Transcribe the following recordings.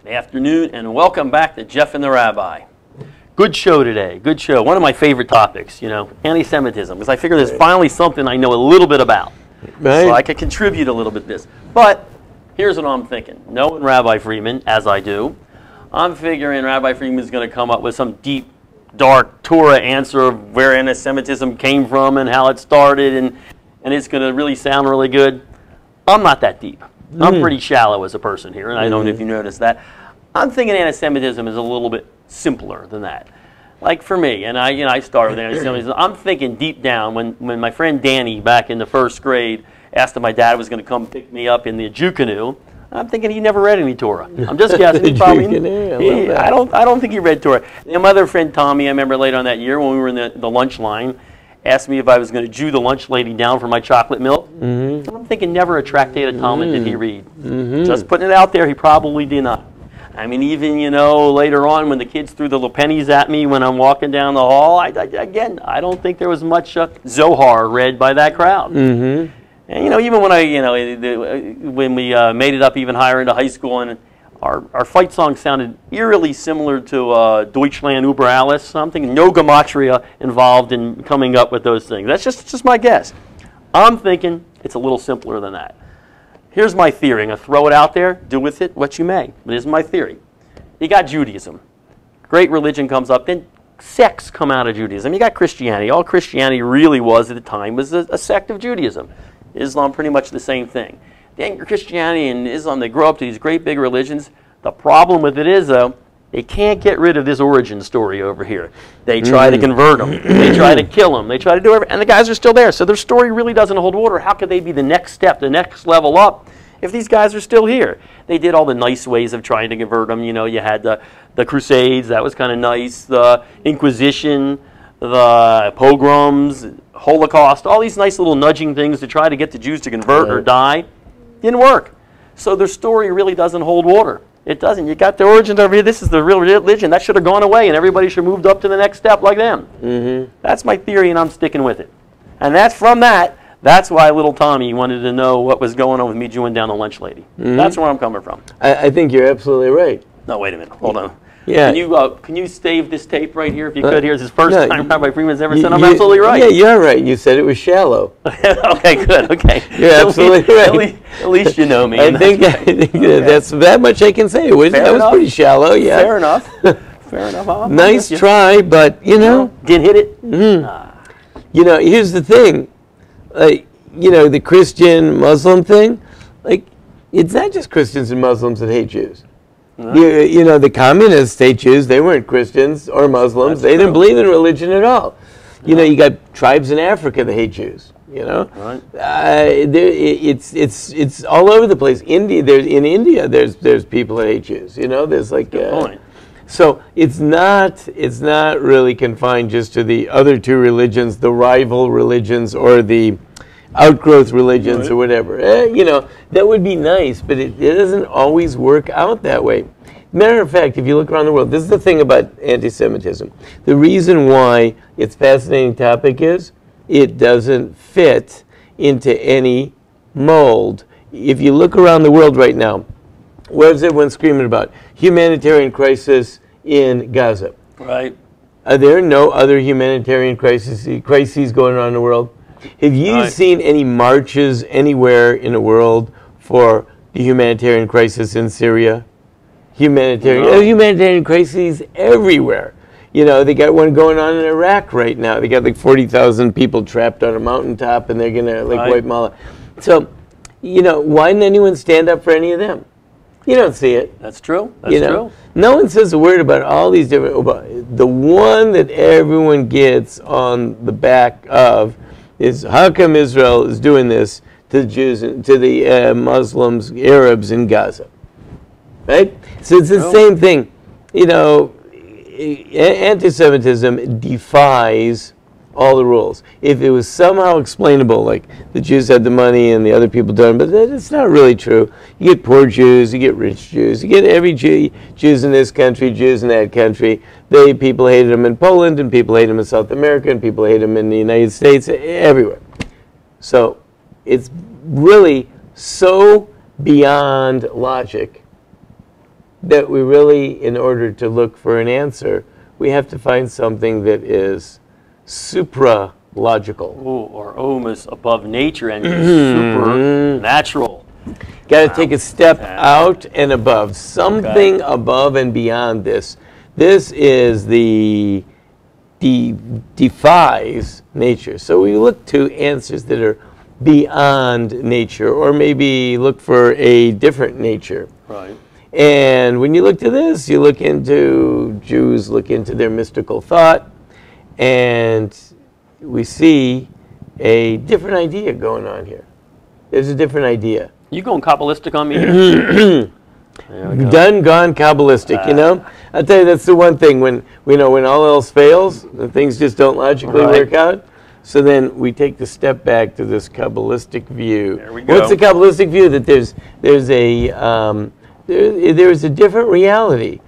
Good afternoon, and welcome back to Jeff and the Rabbi. Good show today, good show. One of my favorite topics, anti-Semitism, because I figure there's finally something I know a little bit about. Right. So I could contribute a little bit to this. But here's what I'm thinking. Knowing Rabbi Friedman, as I do, I'm figuring Rabbi Friedman is going to come up with some deep, dark Torah answer of where anti-Semitism came from and how it started, and it's going to really sound really good. I'm not that deep. I'm pretty shallow as a person here, and I don't know if you noticed that. I'm thinking anti-Semitism is a little bit simpler than that. Like for me, and I started with anti-Semitism, I'm thinking deep down when my friend Danny back in the first grade asked if my dad was going to come pick me up in the Jew canoe, I'm thinking he never read any Torah. I'm just guessing. He probably, I don't think he read Torah. And my other friend Tommy, I remember later on that year when we were in the lunch line, asked me if I was going to Jew the lunch lady down for my chocolate milk. And I'm thinking never a tractate of Talmud did he read. Just putting it out there, he probably did not. I mean, even, later on when the kids threw the little pennies at me when I'm walking down the hall, again, I don't think there was much Zohar read by that crowd. And, even when we made it up even higher into high school, and our fight song sounded eerily similar to Deutschland über alles. So I'm thinking no gematria involved in coming up with those things. That's just my guess. I'm thinking it's a little simpler than that. Here's my theory. I'm going to throw it out there. Do with it what you may. But here's my theory. You got Judaism. Great religion comes up. Then sects come out of Judaism. You got Christianity. All Christianity really was at the time was a sect of Judaism. Islam, pretty much the same thing. Then Christianity and Islam, they grow up to these great big religions. The problem with it is, though, they can't get rid of this origin story over here. They try to convert them. They try to kill them. They try to do everything. And the guys are still there. So their story really doesn't hold water. How could they be the next step, the next level up, if these guys are still here? They did all the nice ways of trying to convert them. You had the Crusades. That was kind of nice. The Inquisition, the pogroms, Holocaust, all these nice little nudging things to try to get the Jews to convert or die. Didn't work. So their story really doesn't hold water. It doesn't. You got the origins over here. This is the real religion. That should have gone away, and everybody should have moved up to the next step like them. That's my theory, and I'm sticking with it. And that's why little Tommy wanted to know what was going on with me Jewing down the lunch lady. That's where I'm coming from. I think you're absolutely right. No, wait a minute. Hold on. Yeah. Can you save this tape right here if you could? Here's his first time Rabbi Friedman's ever said I'm absolutely right. Yeah, you're right. You said it was shallow. Okay, good. Okay. You're absolutely right. At least you know me. I think that's that much I can say. That was pretty shallow. Yeah. Fair enough. Fair enough. Nice try, but didn't hit it. Here's the thing. The Christian Muslim thing. It's not just Christians and Muslims that hate Jews. The communists hate Jews. They weren't Christians or Muslims. They didn't believe in religion at all. You got tribes in Africa that hate Jews. Right. It's all over the place. In India, there's people that hate Jews. There's Good point. So it's not really confined just to the other two religions, the rival religions or the outgrowth religions or whatever. That would be nice, but it doesn't always work out that way. Matter of fact, if you look around the world, this is the thing about anti-Semitism. The reason why it's a fascinating topic is it doesn't fit into any mold. If you look around the world right now, what is everyone screaming about? Humanitarian crisis in Gaza. Right. Are there no other humanitarian crises going on in the world? Have you seen any marches anywhere in the world for the humanitarian crisis in Syria? Humanitarian crises everywhere. They got one going on in Iraq right now. They got like 40,000 people trapped on a mountaintop, and they're going to wipe them all out. So, why didn't anyone stand up for any of them? You don't see it. That's true. That's true. No one says a word about all these different. The one that everyone gets on the back of is how come Israel is doing this to the Jews, to the Muslims, Arabs in Gaza, right? So it's the same thing. Anti-Semitism defies all the rules. If it was somehow explainable, like the Jews had the money and the other people don't, but it's not really true. You get poor Jews, you get rich Jews, you get every Jews in this country, Jews in that country. People hated them in Poland, and people hate them in South America, and people hate them in the United States, everywhere. So it's really so beyond logic that we really, in order to look for an answer, we have to find something that is supra-logical. Or almost above nature and supernatural. Got to take a step out and above, something above and beyond this. This is the defies nature. So we look to answers that are beyond nature, or maybe look for a different nature. Right. And when you look to this, you look into, Jews look into their mystical thought, and we see a different idea going on here. There's a different idea. You going Kabbalistic on me here? Done, gone, Kabbalistic, you know? I'll tell you, that's the one thing, when all else fails, things just don't logically work out. So then we take the step back to this Kabbalistic view. There we go. What's the Kabbalistic view? That there's a different reality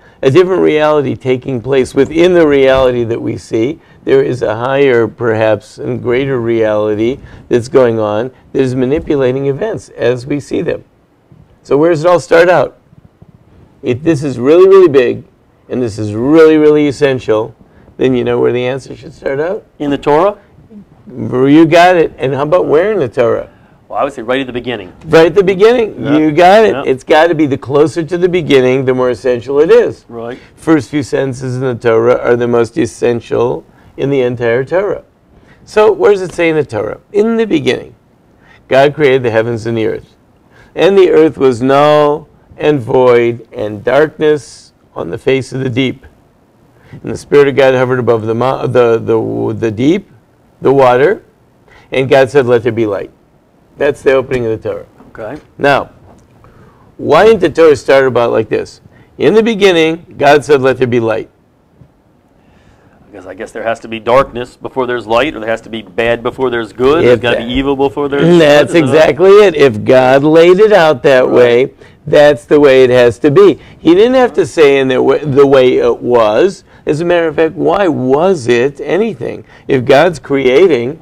taking place within the reality that we see. There is a higher, perhaps, and greater reality that's going on that is manipulating events as we see them. So where does it all start out? If this is really, really big, and this is really, really essential, then you know where the answer should start out? In the Torah? You got it. And how about where in the Torah? Well, I would say right at the beginning. Right at the beginning. Yep. You got it. Yep. It's got to be the closer to the beginning, the more essential it is. Right. First few sentences in the Torah are the most essential in the entire Torah. So where does it say in the Torah? In the beginning, God created the heavens and the earth. And the earth was null and void, and darkness on the face of the deep. And the Spirit of God hovered above the deep, the water, and God said, let there be light. That's the opening of the Torah. Okay. Now, why didn't the Torah start about like this? In the beginning, God said, let there be light. I guess there has to be darkness before there's light, or there has to be bad before there's good. There's got to be evil before there's good. That's exactly it. If God laid it out that way, that's the way it has to be. He didn't have to say in the way it was. As a matter of fact, why was it anything? If God's creating,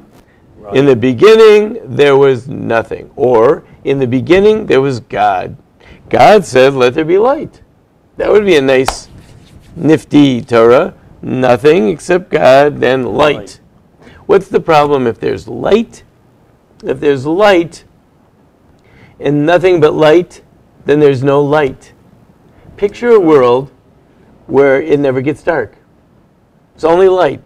in the beginning there was nothing. Or, in the beginning there was God. God said, let there be light. That would be a nice, nifty Torah. Nothing except God, then light. What's the problem if there's light? If there's light and nothing but light, then there's no light. Picture a world where it never gets dark. It's only light.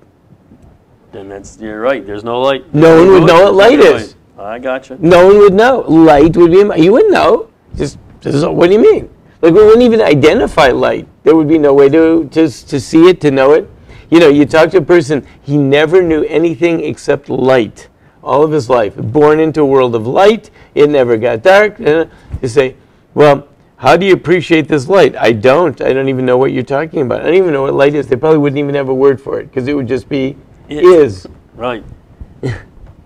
Then you're right. There's no light. No one would know what light is. I gotcha. No one would know. Light would be, you wouldn't know. What do you mean? Like, we wouldn't even identify light. There would be no way to see it, to know it. You know, you talk to a person, he never knew anything except light all of his life. Born into a world of light, it never got dark. You say, well, how do you appreciate this light? I don't even know what you're talking about. I don't even know what light is. They probably wouldn't even have a word for it, because it would just be is. Right.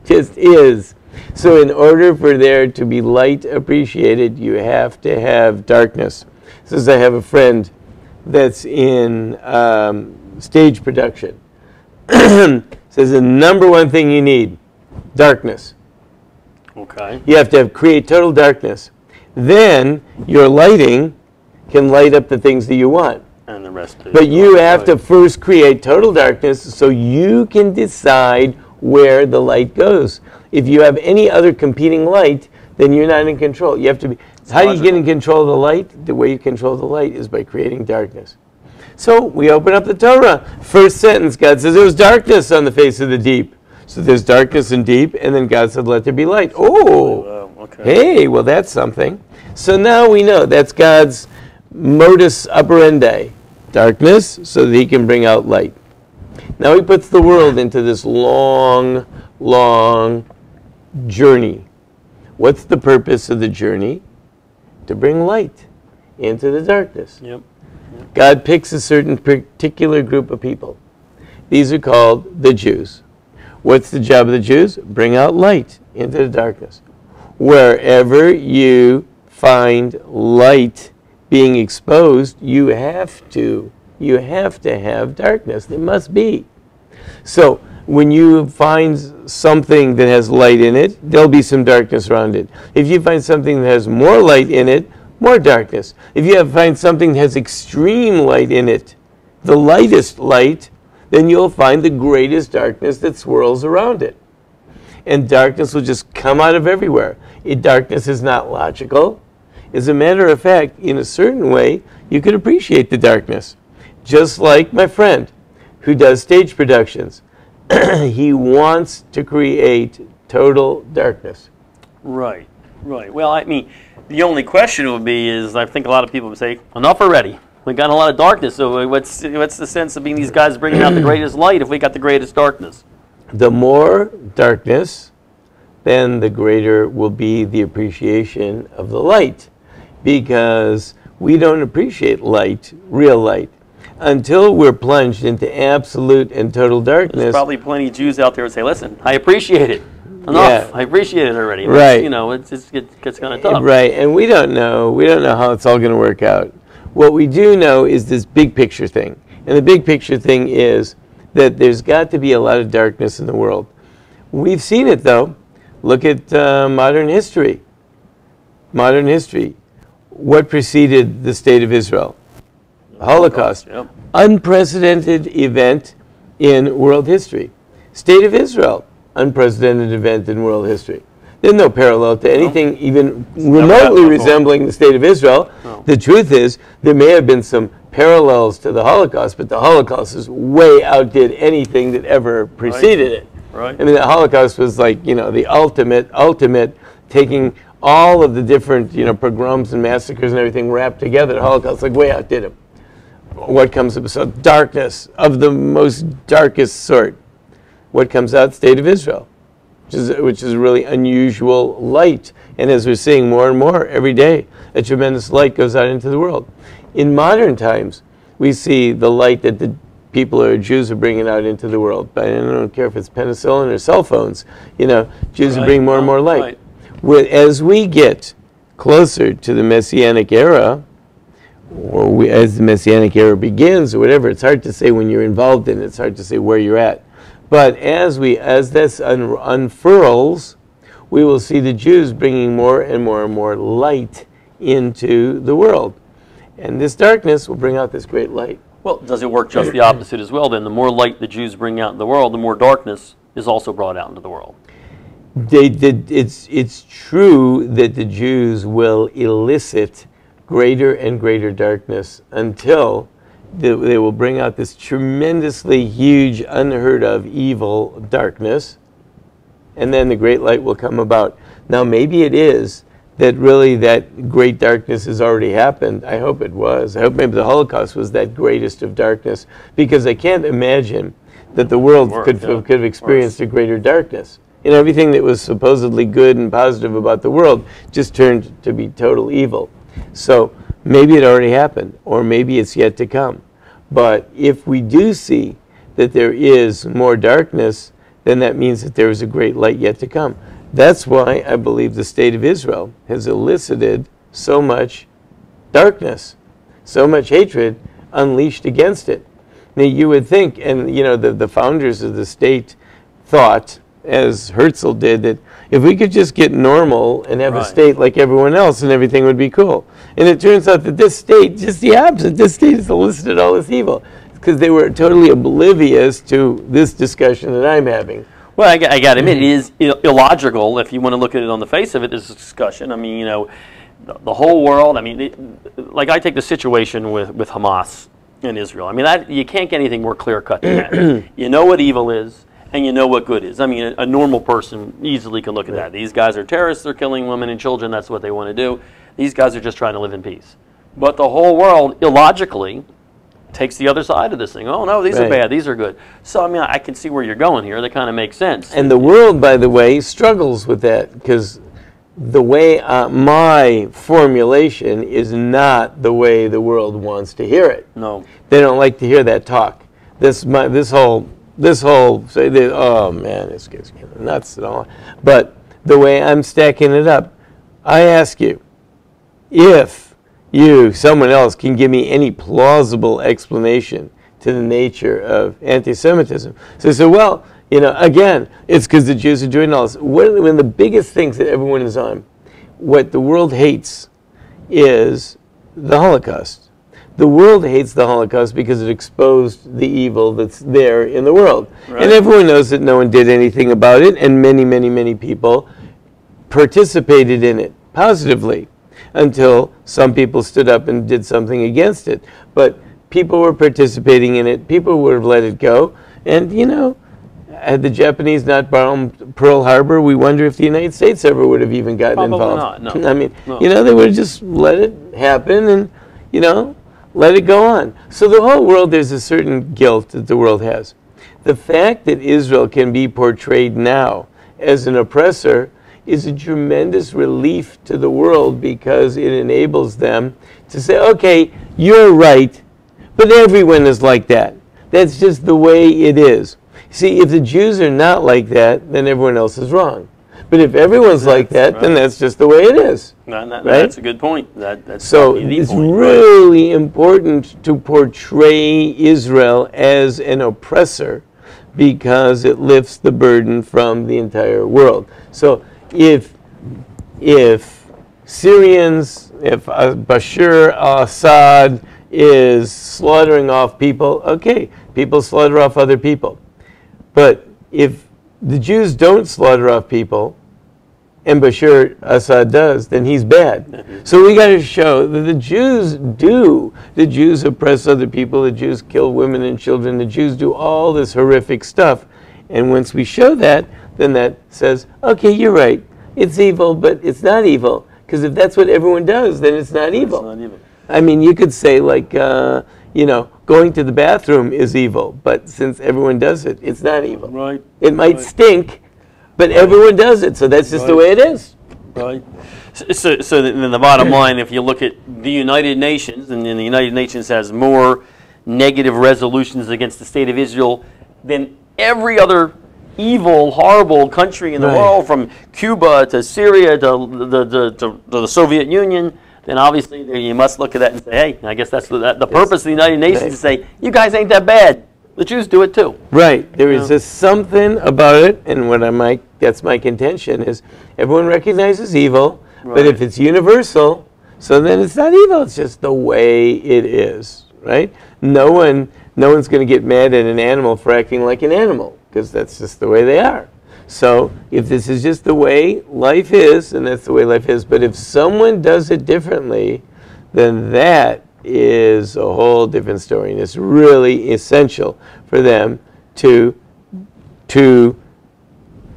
Just is. So in order for there to be light appreciated, you have to have darkness. Since I have a friend that's in stage production, says the number one thing you need, darkness. Okay. You have to create total darkness. Then your lighting can light up the things that you want. And the rest. But you have to first create total darkness so you can decide where the light goes. If you have any other competing light, then you're not in control. You have to be. How do you get in control of the light? The way you control the light is by creating darkness. So we open up the Torah. First sentence, God says there was darkness on the face of the deep. So there's darkness and deep, and then God said, let there be light. Oh, okay. Hey, well, that's something. So now we know that's God's modus operandi. Darkness, so that he can bring out light. Now he puts the world into this long, long journey. What's the purpose of the journey? To bring light into the darkness. Yep. God picks a certain particular group of people. These are called the Jews. What's the job of the Jews? Bring out light into the darkness. Wherever you find light being exposed, you have to have darkness. There must be. So when you find something that has light in it, there'll be some darkness around it. If you find something that has more light in it, more darkness. If you find something that has extreme light in it, the lightest light, then you'll find the greatest darkness that swirls around it. And darkness will just come out of everywhere. Darkness is not logical. As a matter of fact, in a certain way, you could appreciate the darkness. Just like my friend who does stage productions. He wants to create total darkness. Right, right. Well, I mean, the only question would be is, I think a lot of people would say, enough already. We got a lot of darkness, so what's the sense of being these guys bringing out the greatest light if we got the greatest darkness? The more darkness, then the greater will be the appreciation of the light. Because we don't appreciate light, real light, until we're plunged into absolute and total darkness. There's probably plenty of Jews out there who say, listen, I appreciate it. Enough. Yeah. I appreciate it already. Right. You know, it gets kind of tough. Right, and we don't know how it's all going to work out. What we do know is this big picture thing. And the big picture thing is that there's got to be a lot of darkness in the world. We've seen it, though. Look at modern history. Modern history. What preceded the state of Israel? Holocaust. Yep. Unprecedented event in world history. State of Israel. Unprecedented event in world history. There's no parallel to anything even remotely resembling the state of Israel. No. The truth is, there may have been some parallels to the Holocaust, but the Holocaust is way outdid anything that ever preceded it. Right. I mean, the Holocaust was like, the ultimate taking all of the different, pogroms and massacres and everything wrapped together. The Holocaust like way outdid it. What comes up? So darkness of the most darkest sort. What comes out? State of Israel, which is really unusual light. And as we're seeing more and more every day, a tremendous light goes out into the world. In modern times, we see the light that the people or Jews are bringing out into the world. But I don't care if it's penicillin or cell phones. Jews are bringing more and more light. As we get closer to the Messianic era, or as the Messianic era begins, or whatever, it's hard to say when you're involved in it. It's hard to say where you're at. But as this unfurls, we will see the Jews bringing more and more and more light into the world. And this darkness will bring out this great light. Well, does it work just the opposite as well then? The more light the Jews bring out in the world, the more darkness is also brought out into the world. It's true that the Jews will elicit greater and greater darkness until they will bring out this tremendously huge, unheard of evil darkness, and then the great light will come about. Now, maybe it is that really that great darkness has already happened. I hope it was. I hope maybe the Holocaust was that greatest of darkness, because I can't imagine that the world could have experienced a greater darkness. Everything that was supposedly good and positive about the world just turned to be total evil. So maybe it already happened, or maybe it's yet to come. But if we do see that there is more darkness, then that means that there is a great light yet to come. That's why I believe the state of Israel has elicited so much darkness, so much hatred unleashed against it. Now you would think, and the founders of the state thought, as Herzl did, that if we could just get normal and have a state like everyone else, and everything would be cool. And it turns out that this state, just the opposite, this state has elicited all this evil, because they were totally oblivious to this discussion that I'm having. Well, I got to admit, it is illogical if you want to look at it on the face of it, this discussion. I mean, the whole world, I mean, like I take the situation with Hamas and Israel. I mean, you can't get anything more clear-cut than that. You know what evil is, and you know what good is. I mean, a normal person easily can look at that. These guys are terrorists, they're killing women and children, that's what they want to do. These guys are just trying to live in peace. But the whole world, illogically, takes the other side of this thing. Oh, no, these are bad, these are good. So, I mean, I can see where you're going here. That kind of makes sense. And the world, by the way, struggles with that, because the way my formulation is not the way the world wants to hear it. No. They don't like to hear that talk. This whole say, oh man, this gets nuts and all. But the way I'm stacking it up, I ask you, if someone else can give me any plausible explanation to the nature of anti-Semitism. So well, again, it's because the Jews are doing all this. One of the biggest things that everyone is on, what the world hates, is the Holocaust. The world hates the Holocaust because it exposed the evil that's there in the world. Right. And everyone knows that no one did anything about it, and many, many, many people participated in it positively until some people stood up and did something against it. But people were participating in it. People would have let it go. And, you know, had the Japanese not bombed Pearl Harbor, we wonder if the United States ever would have even gotten involved. Probably not, no. I mean, you know, they would have just let it happen and, you know, let it go on. So the whole world, there's a certain guilt that the world has. The fact that Israel can be portrayed now as an oppressor is a tremendous relief to the world because it enables them to say, okay, you're right, but everyone is like that. That's just the way it is. See, if the Jews are not like that, then everyone else is wrong. But if everyone's like that, right, then that's just the way it is. Right? That's a good point. That's so it's point, really important to portray Israel as an oppressor because it lifts the burden from the entire world. So if Syrians, if Bashar al-Assad is slaughtering off people, okay, people slaughter off other people. But if the Jews don't slaughter off people, and Bashar Assad does, then he's bad. So we got to show that the Jews do. The Jews oppress other people. The Jews kill women and children. The Jews do all this horrific stuff. And once we show that, then that says, okay, you're right. It's evil, but it's not evil. Because if that's what everyone does, then it's not evil. It's not evil. I mean, you could say, like, you know, going to the bathroom is evil. But since everyone does it, it's not evil. Right. It might stink, but everyone does it, so that's just the way it is. Right. So then the bottom line, if you look at the United Nations, and the United Nations has more negative resolutions against the state of Israel than every other evil, horrible country in the world, from Cuba to Syria to the Soviet Union, then obviously you must look at that and say, hey, I guess that's the purpose of the United Nations to say, you guys ain't that bad. The Jews do it too. Right. There is just something about it, and what that's my contention is everyone recognizes evil, but if it's universal, so then it's not evil. It's just the way it is, right? No one's going to get mad at an animal for acting like an animal because that's just the way they are. So if this is just the way life is, and that's the way life is, but if someone does it differently, then that is a whole different story, and it's really essential for them to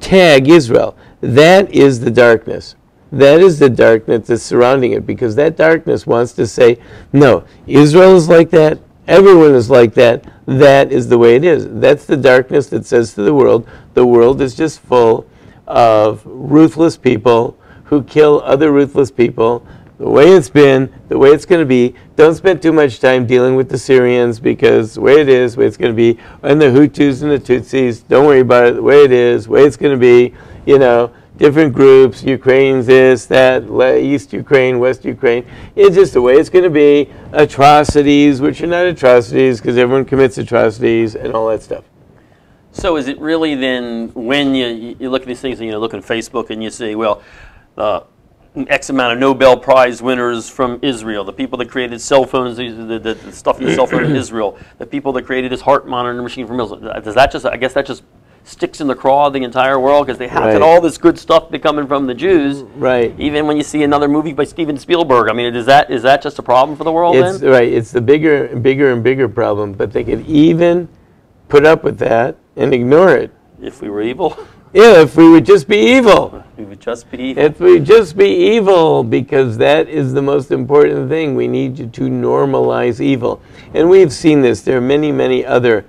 tag Israel. That is the darkness. That is the darkness that's surrounding it, because that darkness wants to say, no, Israel is like that, everyone is like that, that is the way it is. That's the darkness that says to the world is just full of ruthless people who kill other ruthless people, the way it's been, the way it's going to be. Don't spend too much time dealing with the Syrians, because the way it is, the way it's going to be, and the Hutus and the Tutsis, don't worry about it, the way it is, the way it's going to be, you know, different groups, Ukraine's this, that, East Ukraine, West Ukraine. It's just the way it's going to be. Atrocities, which are not atrocities, because everyone commits atrocities, and all that stuff. So is it really then, when you look at these things, and you look on Facebook and you see, well, X amount of Nobel Prize winners from Israel, the people that created cell phones, the stuff in the cell phone in Israel, the people that created this heart monitor machine from Israel. Does that just, I guess that just sticks in the craw of the entire world, because they have to all this good stuff coming from the Jews. Right. Even when you see another movie by Steven Spielberg, I mean, is that just a problem for the world then? Right. It's the bigger and bigger problem, but they could even put up with that and ignore it. If we were evil? Yeah, if we would just be evil. We would just be evil. If we just be evil, because that is the most important thing. We need to normalize evil. And we've seen this. There are many, many other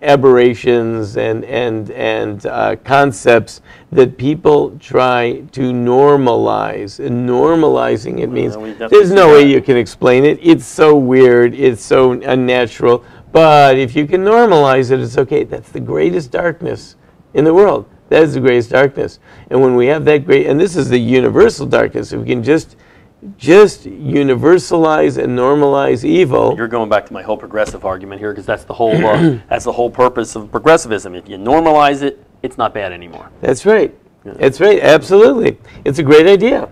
aberrations and concepts that people try to normalize. And normalizing it means there's no way you can explain it. It's so weird. It's so unnatural. But if you can normalize it, it's okay. That's the greatest darkness in the world. That is the greatest darkness. And when we have that great, and this is the universal darkness, if we can just universalize and normalize evil. You're going back to my whole progressive argument here, because that's the whole purpose of progressivism. If you normalize it, it's not bad anymore. That's right. Yeah. That's right. Absolutely. It's a great idea.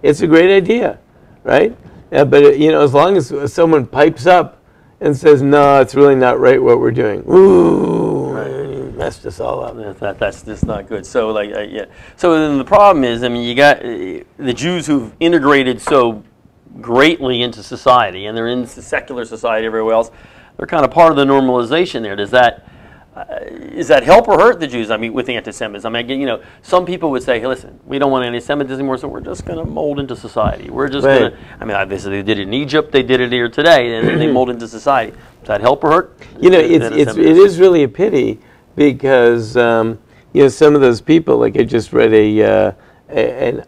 It's a great idea. right? But you know, as long as someone pipes up and says, no, it's really not right what we're doing. Ooh, you messed us all up. That's just not good. So like, yeah. So then the problem is, I mean, you got the Jews who've integrated so greatly into society, and they're in secular society everywhere else. They're kind of part of the normalization there. Does that help or hurt the Jews? I mean, with anti-Semitism, I mean, you know, some people would say, hey, listen, we don't want anti-Semitism anymore, so we're just going to mold into society. We're just going to. I mean, obviously they did it in Egypt, they did it here today, and they mold into society. Does that help or hurt? You know, it is really a pity because you know, some of those people, like I just read an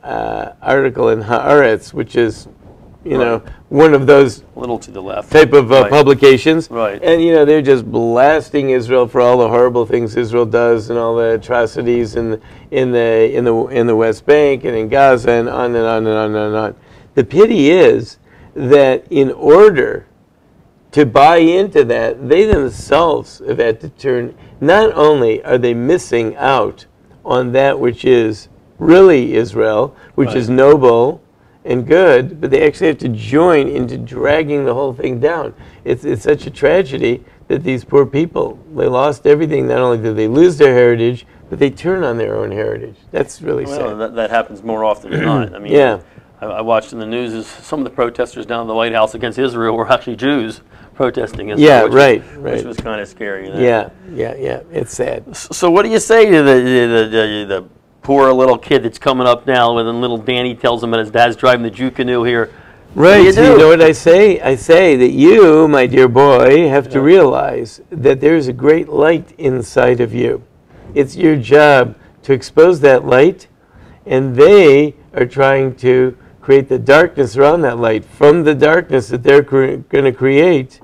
article in Haaretz, which is, you know, one of those a little to the left type of publications, right? And you know, they're just blasting Israel for all the horrible things Israel does and all the atrocities in the West Bank and in Gaza and on and on and on and on. The pity is that in order to buy into that, they themselves have had to turn. Not only are they missing out on that which is really Israel, which is noble and good, but they actually have to join into dragging the whole thing down. It's such a tragedy that these poor people, they lost everything. Not only did they lose their heritage, but they turn on their own heritage. That's really sad. That happens more often than not. I mean, I watched in the news is some of the protesters down at the White House against Israel were actually Jews protesting Israel. Which was kind of scary. Yeah, it's sad. So what do you say to the poor little kid that's coming up now, when little Danny tells him that his dad's driving the Jew canoe here? Right. You know what I say? I say that you, my dear boy, have to realize that there's a great light inside of you. It's your job to expose that light, and they are trying to create the darkness around that light. From the darkness that they're going to create,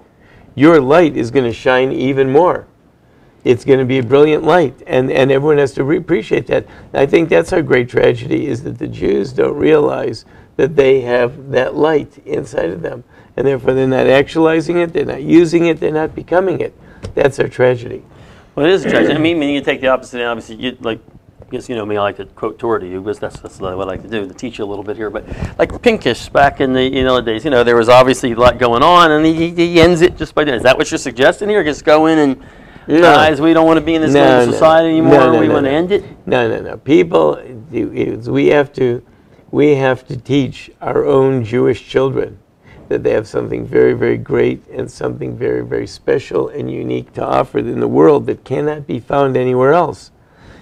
your light is going to shine even more. It's going to be a brilliant light, and everyone has to appreciate that. I think that's our great tragedy, is that the Jews don't realize that they have that light inside of them, and therefore they're not actualizing it, they're not using it, they're not becoming it. That's our tragedy. Well, it is a tragedy. I mean, when you take the opposite end, obviously, I guess you know me, I like to quote Torah to you, because that's what I like to do, to teach you a little bit here. But like Pinkish, back in the days, there was obviously a lot going on, and he ends it just by doing. Is that what you're suggesting here? Just go in and guys, we don't want to be in this society anymore. We want to end it. No. People, we have to teach our own Jewish children that they have something very, very great and something very, very special and unique to offer in the world that cannot be found anywhere else.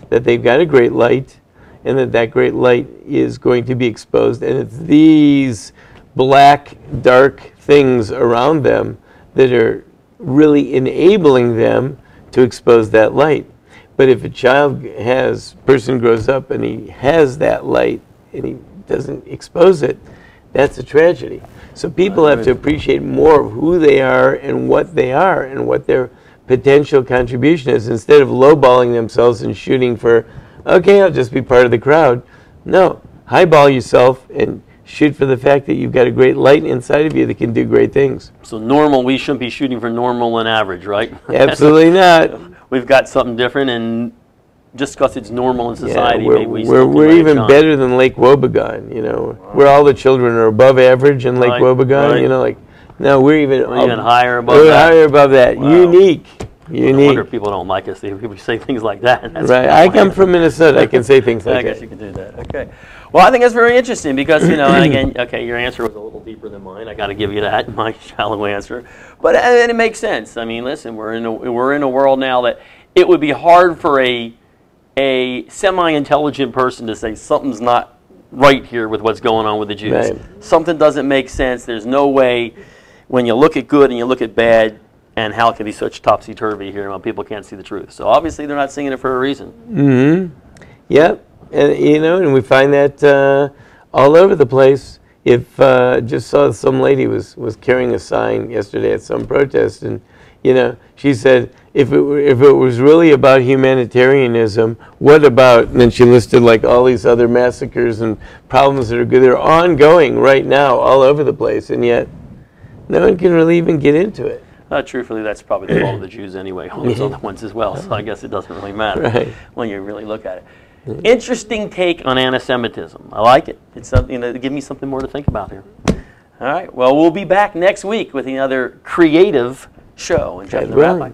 That they've got a great light, and that great light is going to be exposed, and it's these black, dark things around them that are really enabling them to expose that light. But if a person grows up and he has that light and he doesn't expose it, that's a tragedy. So people have to appreciate more of who they are and what their potential contribution is, instead of lowballing themselves and shooting for, okay, I'll just be part of the crowd. No, highball yourself and shoot for the fact that you've got a great light inside of you that can do great things. So we shouldn't be shooting for normal and average, right? Absolutely not. We've got something different, and just because it's normal in society, maybe we're even better than Lake Wobegon, where all the children are above average in Lake Wobegon, no, we're even higher above that. Higher above that. Wow. Unique. No wonder people don't like us. People say things like that. That's right. I come from Minnesota. I can say things like that. I guess you can do that. Okay. Well, I think that's very interesting because, and again, okay, your answer was a little deeper than mine. I got to give you that, my shallow answer. But and it makes sense. I mean, listen, we're in a world now that it would be hard for a semi-intelligent person to say something's not right here with what's going on with the Jews. Right. Something doesn't make sense. There's no way, when you look at good and you look at bad, and how it can be such topsy-turvy here when people can't see the truth. So obviously they're not singing it for a reason. Mm-hmm. Yep. And, and we find that all over the place. If just saw some lady was carrying a sign yesterday at some protest, and she said, if it was really about humanitarianism, what about? And then she listed like all these other massacres and problems that are good. They're ongoing right now all over the place, and yet no one can really even get into it. Truthfully, that's probably the fault of the Jews anyway, all those other ones as well, so I guess it doesn't really matter when you really look at it. Interesting take on anti-Semitism. I like it. It's something give me something more to think about here. All right. Well, we'll be back next week with another creative show. And Jeff and the Rabbi.